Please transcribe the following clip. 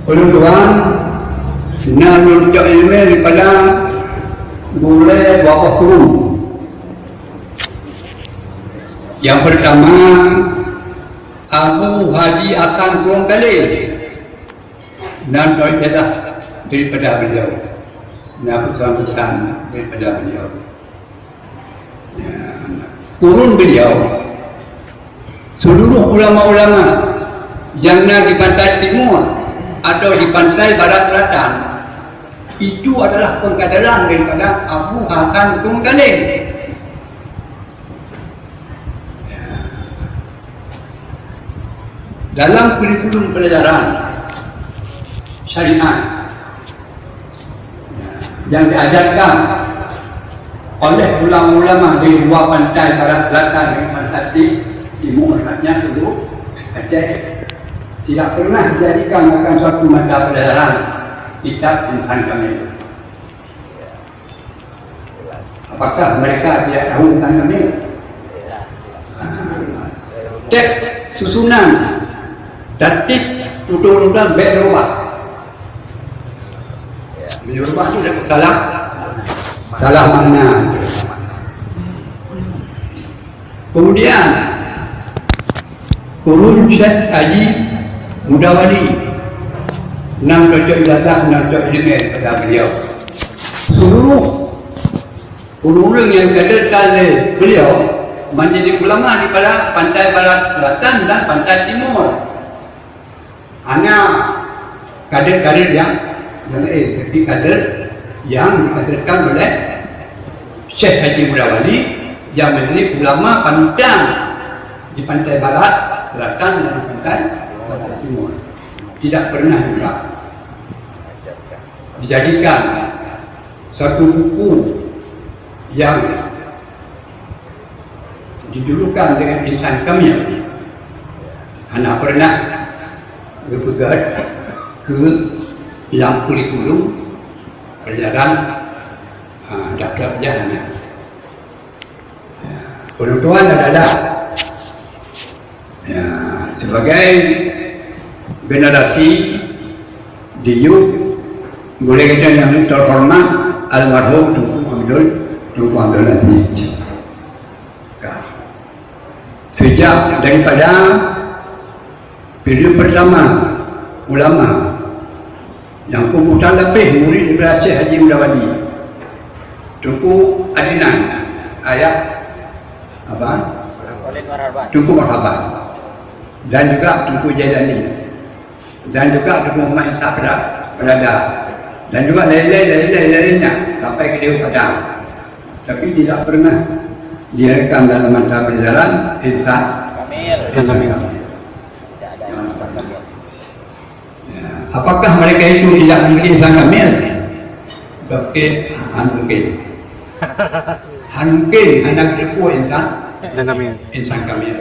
Tuan, nak menuntut ilmu daripada boleh berapa kurung. Yang pertama, Abu Haji Hasan Kurung Kali dan doa daripada beliau, dan pesan-pesan daripada beliau. Kurun beliau, seluruh ulama-ulama yang ada di pantai timur atau di pantai barat selatan itu adalah pengkaderan daripada Abu Hasan Kurung Kali. Dalam kurikulum pelajaran syariat yang diajarkan oleh ulama-ulama di dua pantai barat selatan dan pantai timur, artinya seluruh Aceh, tidak pernah dijadikan akan satu mata pelajaran kitab insan kamil. Apakah mereka tidak tahu insan kamil? Cek susunan tertib undang-undang berubah. Berubah itu salah mana? Kemudian Kurun Syekh Haji Mudawali 6 cocok ibadah, 6 cocok ilmu pada beliau. Seluruh ulama yang dikaderkan oleh beliau menjadi ulama di pada pantai barat selatan dan pantai timur. Hanya kader-kader yang tapi kader yang dikaderkan oleh Syekh Haji Mudawali yang menjadi ulama pandang di pantai barat selatan dan pantai barat timur. Tidak pernah juga dijadikan satu buku yang dijulukan dengan insan kamil. Anak pernah berpegang ke yang kurikulum pelajaran daftar perjalanan. Penentuan adalah sebagai generasi diuk boleh kita yang terhormat almarhum Tunku Abdul Aziz. Sejak daripada periode pertama ulama yang pemuda lebih murid daripada Syekh Haji Mudawali, Tunku Adinan, ayah apa? Tunku Marhaban, dan juga Tunku Jailani, dan juga Tunku Muhammad Isa Berada, dan juga lain-lainnya sampai ke Dewa Padang. Tapi tidak pernah direkam dalam mata pelajaran insan kamil. Apakah mereka itu tidak memiliki insan kamil? Mungkin mungkin anak berkuah insan kamil.